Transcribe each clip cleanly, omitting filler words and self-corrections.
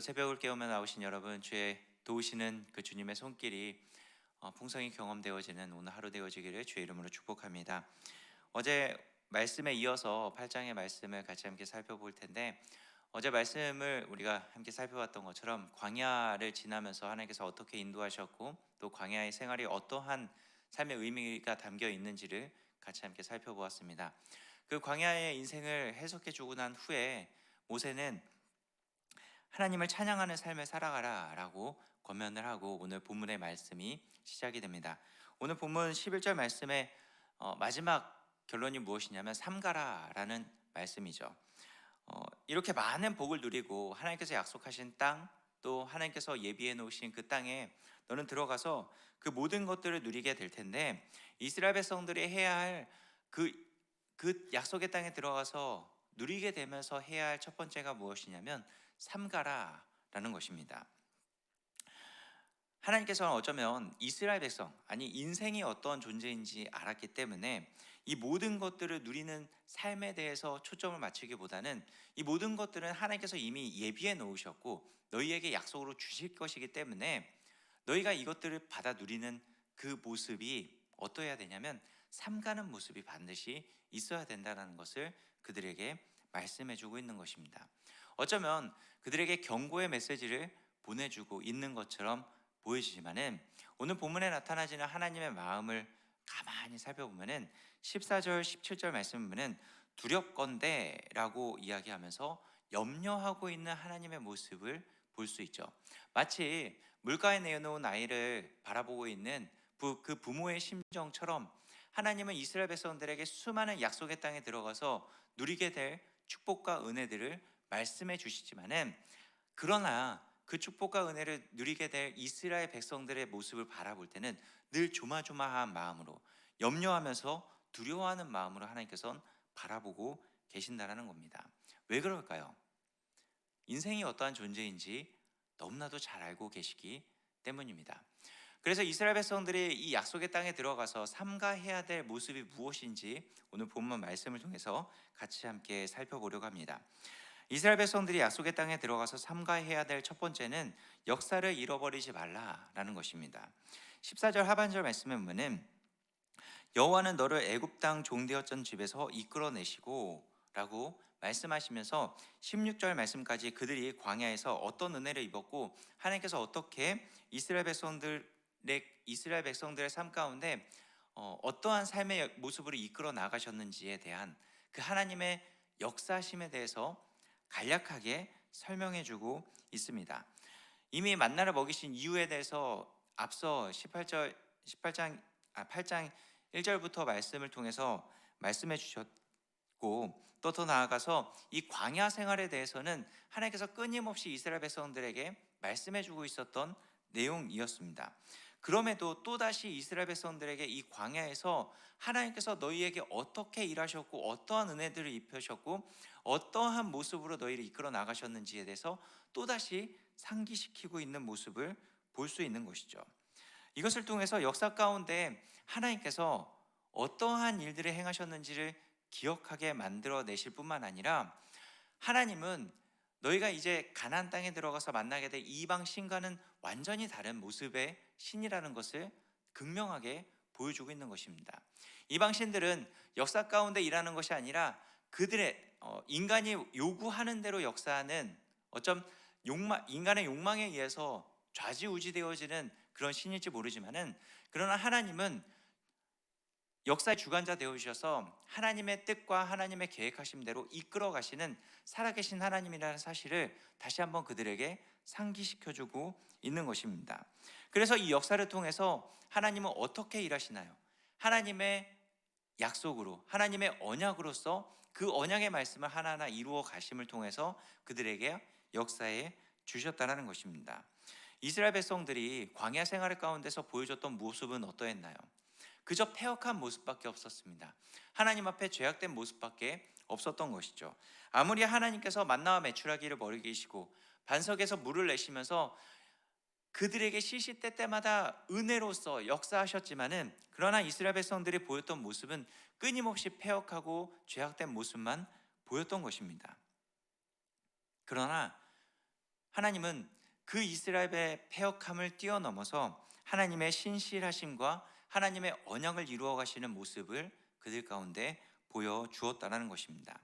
새벽을 깨우며 나오신 여러분, 주의 도우시는 그 주님의 손길이 풍성히 경험되어지는 오늘 하루 되어지기를 주의 이름으로 축복합니다. 어제 말씀에 이어서 8장의 말씀을 같이 함께 살펴볼 텐데, 어제 말씀을 우리가 함께 살펴봤던 것처럼 광야를 지나면서 하나님께서 어떻게 인도하셨고, 또 광야의 생활이 어떠한 삶의 의미가 담겨 있는지를 같이 함께 살펴보았습니다. 그 광야의 인생을 해석해 주고 난 후에 모세는 하나님을 찬양하는 삶을 살아가라 라고 권면을 하고 오늘 본문의 말씀이 시작이 됩니다. 오늘 본문 11절 말씀의 마지막 결론이 무엇이냐면 삼가라 라는 말씀이죠. 이렇게 많은 복을 누리고 하나님께서 약속하신 땅, 또 하나님께서 예비해 놓으신 그 땅에 너는 들어가서 그 모든 것들을 누리게 될 텐데, 이스라엘 백성들이 해야 할 그 약속의 땅에 들어가서 누리게 되면서 해야 할 첫 번째가 무엇이냐면 삼가라라는 것입니다. 하나님께서는 어쩌면 이스라엘 백성, 아니 인생이 어떤 존재인지 알았기 때문에 이 모든 것들을 누리는 삶에 대해서 초점을 맞추기보다는 이 모든 것들은 하나님께서 이미 예비해 놓으셨고 너희에게 약속으로 주실 것이기 때문에 너희가 이것들을 받아 누리는 그 모습이 어떠해야 되냐면 삼가는 모습이 반드시 있어야 된다는 것을 그들에게 말씀해 주고 있는 것입니다. 어쩌면 그들에게 경고의 메시지를 보내주고 있는 것처럼 보이지만은 오늘 본문에 나타나지는 하나님의 마음을 가만히 살펴보면은 14절 17절 말씀 보면은 두렵건대라고 이야기하면서 염려하고 있는 하나님의 모습을 볼 수 있죠. 마치 물가에 내어놓은 아이를 바라보고 있는 그 부모의 심정처럼 하나님은 이스라엘 백성들에게 수많은 약속의 땅에 들어가서 누리게 될 축복과 은혜들을 말씀해 주시지만은, 그러나 그 축복과 은혜를 누리게 될 이스라엘 백성들의 모습을 바라볼 때는 늘 조마조마한 마음으로, 염려하면서 두려워하는 마음으로 하나님께서는 바라보고 계신다라는 겁니다. 왜 그럴까요? 인생이 어떠한 존재인지 너무나도 잘 알고 계시기 때문입니다. 그래서 이스라엘 백성들이 이 약속의 땅에 들어가서 삼가해야 될 모습이 무엇인지 오늘 본문 말씀을 통해서 같이 함께 살펴보려고 합니다. 이스라엘 백성들이 약속의 땅에 들어가서 삼가해야 될 첫 번째는 역사를 잃어버리지 말라라는 것입니다. 14절 하반절 말씀에 보면은 여호와는 너를 애굽 땅 종되었던 집에서 이끌어내시고 라고 말씀하시면서 16절 말씀까지 그들이 광야에서 어떤 은혜를 입었고 하나님께서 어떻게 이스라엘 백성들의 삶 가운데 어떠한 삶의 모습으로 이끌어 나가셨는지에 대한 그 하나님의 역사심에 대해서 간략하게 설명해 주고 있습니다. 이미 만나를 먹이신 이유에 대해서 앞서 8장 1절부터 말씀을 통해서 말씀해 주셨고, 또 더 나아가서 이 광야 생활에 대해서는 하나님께서 끊임없이 이스라엘 백성들에게 말씀해 주고 있었던 내용이었습니다. 그럼에도 또다시 이스라엘 백성들에게 이 광야에서 하나님께서 너희에게 어떻게 일하셨고 어떠한 은혜들을 입히셨고 어떠한 모습으로 너희를 이끌어 나가셨는지에 대해서 또다시 상기시키고 있는 모습을 볼 수 있는 것이죠. 이것을 통해서 역사 가운데 하나님께서 어떠한 일들을 행하셨는지를 기억하게 만들어 내실 뿐만 아니라, 하나님은 너희가 이제 가나안 땅에 들어가서 만나게 될 이방 신과는 완전히 다른 모습의 신이라는 것을 극명하게 보여주고 있는 것입니다. 이방 신들은 역사 가운데 일하는 것이 아니라 그들의 인간이 요구하는 대로 역사하는 어쩜 인간의 욕망에 의해서 좌지우지되어지는 그런 신일지 모르지만은, 그러나 하나님은 역사의 주관자 되어 주셔서 하나님의 뜻과 하나님의 계획하심대로 이끌어 가시는 살아계신 하나님이라는 사실을 다시 한번 그들에게 상기시켜 주고 있는 것입니다. 그래서 이 역사를 통해서 하나님은 어떻게 일하시나요? 하나님의 약속으로, 하나님의 언약으로서 그 언약의 말씀을 하나하나 이루어 가심을 통해서 그들에게 역사에 주셨다는 것입니다. 이스라엘 백성들이 광야 생활 가운데서 보여줬던 모습은 어떠했나요? 그저 패역한 모습밖에 없었습니다. 하나님 앞에 죄악된 모습밖에 없었던 것이죠. 아무리 하나님께서 만나와 메추라기를 먹이시고 반석에서 물을 내시면서 그들에게 시시때때마다 은혜로서 역사하셨지만은, 그러나 이스라엘 백성들이 보였던 모습은 끊임없이 패역하고 죄악된 모습만 보였던 것입니다. 그러나 하나님은 그 이스라엘의 패역함을 뛰어넘어서 하나님의 신실하심과 하나님의 언약을 이루어 가시는 모습을 그들 가운데 보여주었다는 것입니다.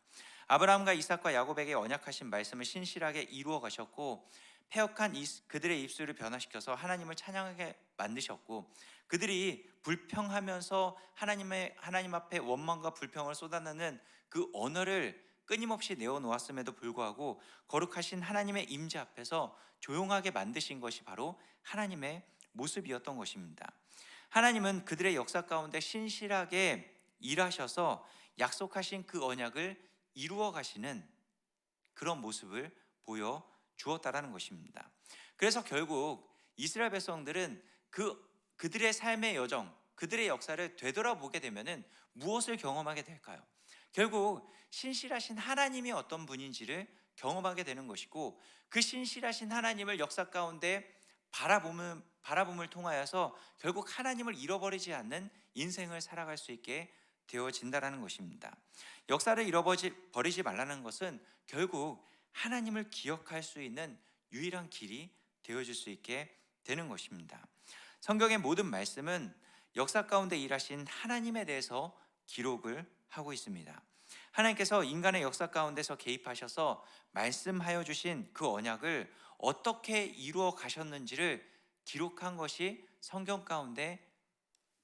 아브라함과 이삭과 야곱에게 언약하신 말씀을 신실하게 이루어 가셨고, 패역한 그들의 입술을 변화시켜서 하나님을 찬양하게 만드셨고, 그들이 불평하면서 하나님 앞에 원망과 불평을 쏟아내는 그 언어를 끊임없이 내어놓았음에도 불구하고 거룩하신 하나님의 임재 앞에서 조용하게 만드신 것이 바로 하나님의 모습이었던 것입니다. 하나님은 그들의 역사 가운데 신실하게 일하셔서 약속하신 그 언약을 이루어 가시는 그런 모습을 보여 주었다라는 것입니다. 그래서 결국 이스라엘 백성들은 그들의 삶의 여정, 그들의 역사를 되돌아보게 되면은 무엇을 경험하게 될까요? 결국 신실하신 하나님이 어떤 분인지를 경험하게 되는 것이고, 그 신실하신 하나님을 역사 가운데 바라봄을 통하여서 결국 하나님을 잃어버리지 않는 인생을 살아갈 수 있게 되어진다라는 것입니다. 역사를 잃어버리지 말라는 것은 결국 하나님을 기억할 수 있는 유일한 길이 되어질 수 있게 되는 것입니다. 성경의 모든 말씀은 역사 가운데 일하신 하나님에 대해서 기록을 하고 있습니다. 하나님께서 인간의 역사 가운데서 개입하셔서 말씀하여 주신 그 언약을 어떻게 이루어 가셨는지를 기록한 것이 성경 가운데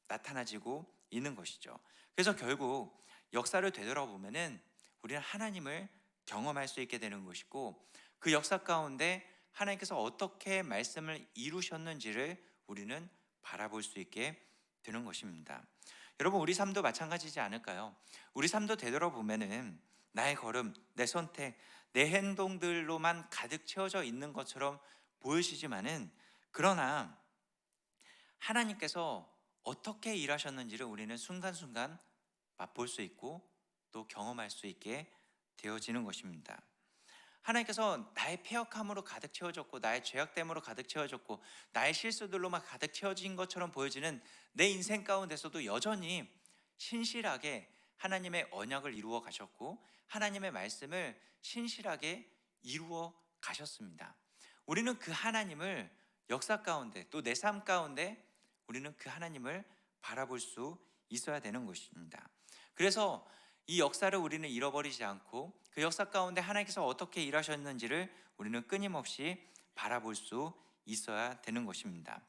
나타나지고 있는 것이죠. 그래서 결국 역사를 되돌아보면은 우리는 하나님을 경험할 수 있게 되는 것이고, 그 역사 가운데 하나님께서 어떻게 말씀을 이루셨는지를 우리는 바라볼 수 있게 되는 것입니다. 여러분, 우리 삶도 마찬가지지 않을까요? 우리 삶도 되돌아보면은 나의 걸음, 내 선택, 내 행동들로만 가득 채워져 있는 것처럼 보여지지만은, 그러나 하나님께서 어떻게 일하셨는지를 우리는 순간순간 맛볼 수 있고 또 경험할 수 있게 되어지는 것입니다. 하나님께서 나의 패역함으로 가득 채워졌고, 나의 죄악됨으로 가득 채워졌고, 나의 실수들로만 가득 채워진 것처럼 보여지는 내 인생 가운데서도 여전히 신실하게 하나님의 언약을 이루어 가셨고, 하나님의 말씀을 신실하게 이루어 가셨습니다. 우리는 그 하나님을 역사 가운데, 또 내 삶 가운데 우리는 그 하나님을 바라볼 수 있어야 되는 것입니다. 그래서 이 역사를 우리는 잃어버리지 않고 그 역사 가운데 하나님께서 어떻게 일하셨는지를 우리는 끊임없이 바라볼 수 있어야 되는 것입니다.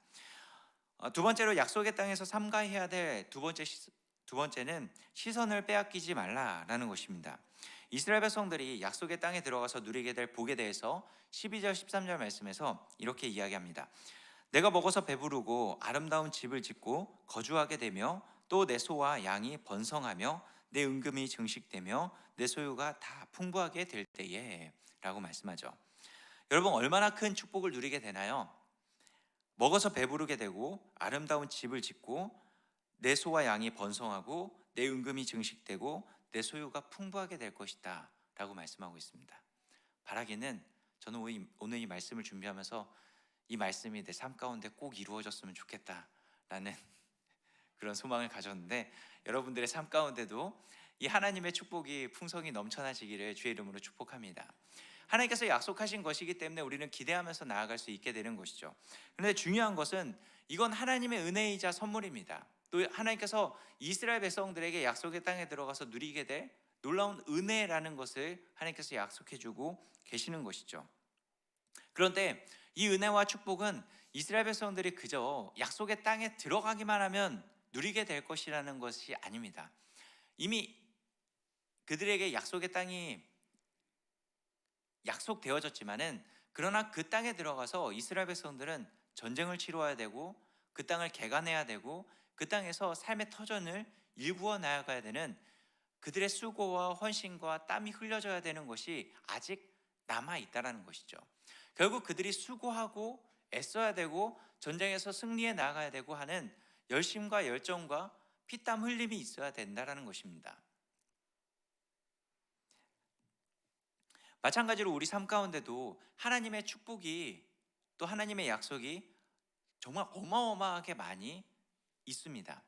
두 번째로 약속의 땅에서 삼가해야 될 두 번째는 시선을 빼앗기지 말라라는 것입니다. 이스라엘 백성들이 약속의 땅에 들어가서 누리게 될 복에 대해서 12절 13절 말씀에서 이렇게 이야기합니다. 내가 먹어서 배부르고 아름다운 집을 짓고 거주하게 되며, 또 내 소와 양이 번성하며 내 은금이 증식되며 내 소유가 다 풍부하게 될 때에 라고 말씀하죠. 여러분, 얼마나 큰 축복을 누리게 되나요? 먹어서 배부르게 되고 아름다운 집을 짓고 내 소와 양이 번성하고 내 은금이 증식되고 내 소유가 풍부하게 될 것이다 라고 말씀하고 있습니다. 바라기는, 저는 오늘 이 말씀을 준비하면서 이 말씀이 내 삶 가운데 꼭 이루어졌으면 좋겠다라는 그런 소망을 가졌는데, 여러분들의 삶 가운데도 이 하나님의 축복이 풍성히 넘쳐나지기를 주의 이름으로 축복합니다. 하나님께서 약속하신 것이기 때문에 우리는 기대하면서 나아갈 수 있게 되는 것이죠. 그런데 중요한 것은 이건 하나님의 은혜이자 선물입니다. 또 하나님께서 이스라엘 백성들에게 약속의 땅에 들어가서 누리게 될 놀라운 은혜라는 것을 하나님께서 약속해주고 계시는 것이죠. 그런데 이 은혜와 축복은 이스라엘 백성들이 그저 약속의 땅에 들어가기만 하면 누리게 될 것이라는 것이 아닙니다. 이미 그들에게 약속의 땅이 약속되어졌지만은, 그러나 그 땅에 들어가서 이스라엘 백성들은 전쟁을 치러야 되고 그 땅을 개간해야 되고 그 땅에서 삶의 터전을 일구어 나아가야 되는, 그들의 수고와 헌신과 땀이 흘려져야 되는 것이 아직 남아 있다라는 것이죠. 결국 그들이 수고하고 애써야 되고 전쟁에서 승리해 나아가야 되고 하는 열심과 열정과 피땀 흘림이 있어야 된다라는 것입니다. 마찬가지로 우리 삶 가운데도 하나님의 축복이, 또 하나님의 약속이 정말 어마어마하게 많이 있습니다.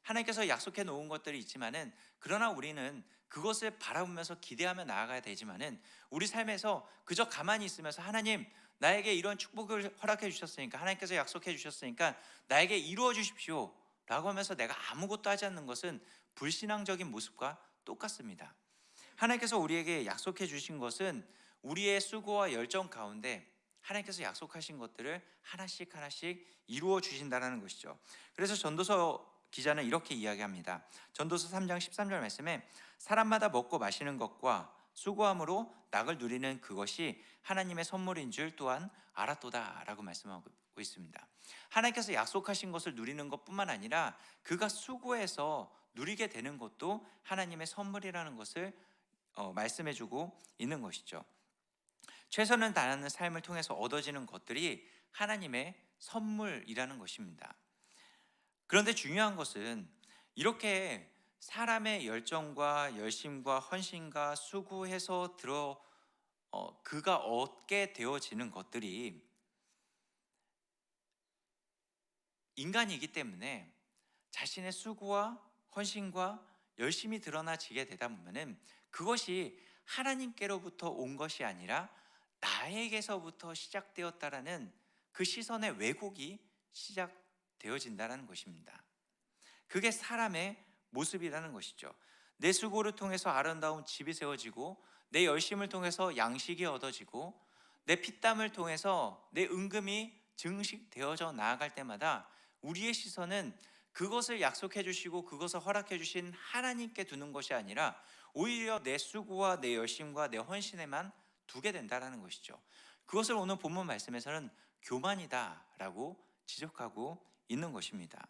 하나님께서 약속해 놓은 것들이 있지만은, 그러나 우리는 그것을 바라보면서 기대하며 나아가야 되지만은, 우리 삶에서 그저 가만히 있으면서 하나님, 나에게 이런 축복을 허락해 주셨으니까, 하나님께서 약속해 주셨으니까 나에게 이루어 주십시오 라고 하면서 내가 아무것도 하지 않는 것은 불신앙적인 모습과 똑같습니다. 하나님께서 우리에게 약속해 주신 것은 우리의 수고와 열정 가운데 하나님께서 약속하신 것들을 하나씩 하나씩 이루어 주신다는 것이죠. 그래서 전도서 기자는 이렇게 이야기합니다. 전도서 3장 13절 말씀에 사람마다 먹고 마시는 것과 수고함으로 낙을 누리는 그것이 하나님의 선물인 줄 또한 알았도다 라고 말씀하고 있습니다. 하나님께서 약속하신 것을 누리는 것뿐만 아니라 그가 수고해서 누리게 되는 것도 하나님의 선물이라는 것을 말씀해주고 있는 것이죠. 최선을 다하는 삶을 통해서 얻어지는 것들이 하나님의 선물이라는 것입니다. 그런데 중요한 것은 이렇게 사람의 열정과 열심과 헌신과 수고해서 그가 얻게 되어지는 것들이 인간이기 때문에 자신의 수고와 헌신과 열심이 드러나지게 되다 보면은 그것이 하나님께로부터 온 것이 아니라 나에게서부터 시작되었다라는 그 시선의 왜곡이 시작되어진다는 것입니다. 그게 사람의 모습이라는 것이죠. 내 수고를 통해서 아름다운 집이 세워지고 내 열심을 통해서 양식이 얻어지고 내 피땀을 통해서 내 은금이 증식되어져 나아갈 때마다 우리의 시선은 그것을 약속해 주시고 그것을 허락해 주신 하나님께 두는 것이 아니라 오히려 내 수고와 내 열심과 내 헌신에만 두게 된다는 것이죠. 그것을 오늘 본문 말씀에서는 교만이다라고 지적하고 있는 것입니다.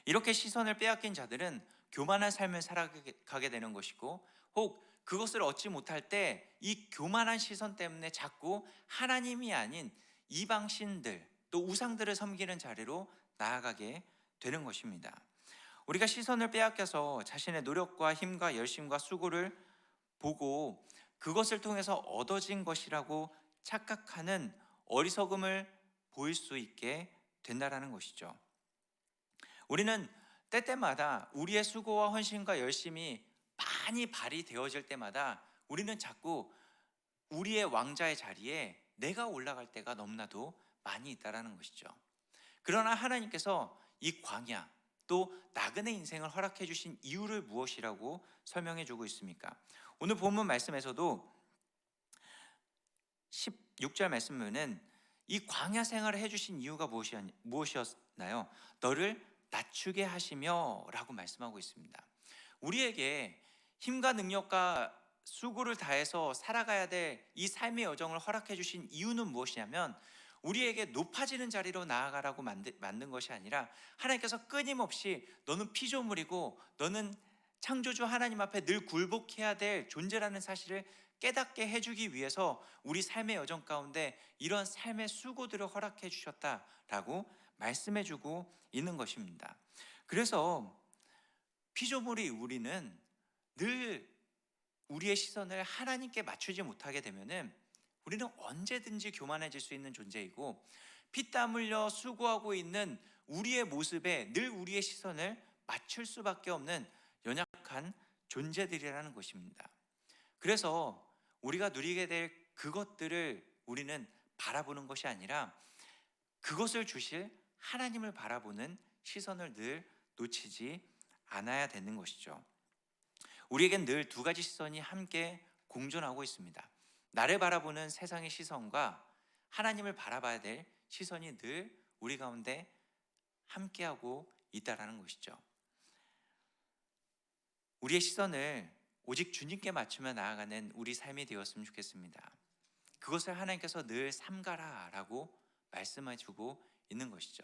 이렇게 시선을 빼앗긴 자들은 교만한 삶을 살아가게 되는 것이고, 혹 그것을 얻지 못할 때 이 교만한 시선 때문에 자꾸 하나님이 아닌 이방신들 또 우상들을 섬기는 자리로 나아가게 되는 것입니다. 우리가 시선을 빼앗겨서 자신의 노력과 힘과 열심과 수고를 보고 그것을 통해서 얻어진 것이라고 착각하는 어리석음을 보일 수 있게 된다라는 것이죠. 우리는 때때마다 우리의 수고와 헌신과 열심이 많이 발휘되어질 때마다 우리는 자꾸 우리의 왕자의 자리에 내가 올라갈 때가 너무나도 많이 있다라는 것이죠. 그러나 하나님께서 이 광야 또 나그네 인생을 허락해 주신 이유를 무엇이라고 설명해 주고 있습니까? 오늘 본문 말씀에서도 16절 말씀은 이 광야 생활을 해주신 이유가 무엇이었나요? 너를 낮추게 하시며 라고 말씀하고 있습니다. 우리에게 힘과 능력과 수고를 다해서 살아가야 될 이 삶의 여정을 허락해 주신 이유는 무엇이냐면 우리에게 높아지는 자리로 나아가라고 만든 것이 아니라 하나님께서 끊임없이 너는 피조물이고 너는 창조주 하나님 앞에 늘 굴복해야 될 존재라는 사실을 깨닫게 해주기 위해서 우리 삶의 여정 가운데 이런 삶의 수고들을 허락해 주셨다라고 말씀해주고 있는 것입니다. 그래서 피조물이 우리는 늘 우리의 시선을 하나님께 맞추지 못하게 되면은 우리는 언제든지 교만해질 수 있는 존재이고, 피땀 흘려 수고하고 있는 우리의 모습에 늘 우리의 시선을 맞출 수밖에 없는 연약한 존재들이라는 것입니다. 그래서 우리가 누리게 될 그것들을 우리는 바라보는 것이 아니라 그것을 주실 하나님을 바라보는 시선을 늘 놓치지 않아야 되는 것이죠. 우리에겐 늘 두 가지 시선이 함께 공존하고 있습니다. 나를 바라보는 세상의 시선과 하나님을 바라봐야 될 시선이 늘 우리 가운데 함께하고 있다라는 것이죠. 우리의 시선을 오직 주님께 맞추며 나아가는 우리 삶이 되었으면 좋겠습니다. 그것을 하나님께서 늘 삼가라라고 말씀해주고 있는 것이죠.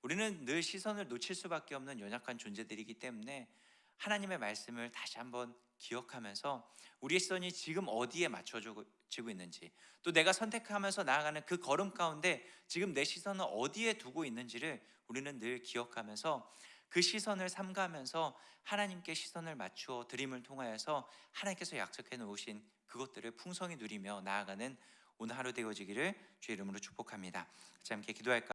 우리는 늘 시선을 놓칠 수밖에 없는 연약한 존재들이기 때문에 하나님의 말씀을 다시 한번 기억하면서 우리의 시선이 지금 어디에 맞춰지고 있는지, 또 내가 선택하면서 나아가는 그 걸음 가운데 지금 내 시선을 어디에 두고 있는지를 우리는 늘 기억하면서 그 시선을 삼가하면서 하나님께 시선을 맞추어 드림을 통하여서 하나님께서 약속해 놓으신 그것들을 풍성히 누리며 나아가는 오늘 하루 되어지기를 주의 이름으로 축복합니다. 같이 함께 기도할까요?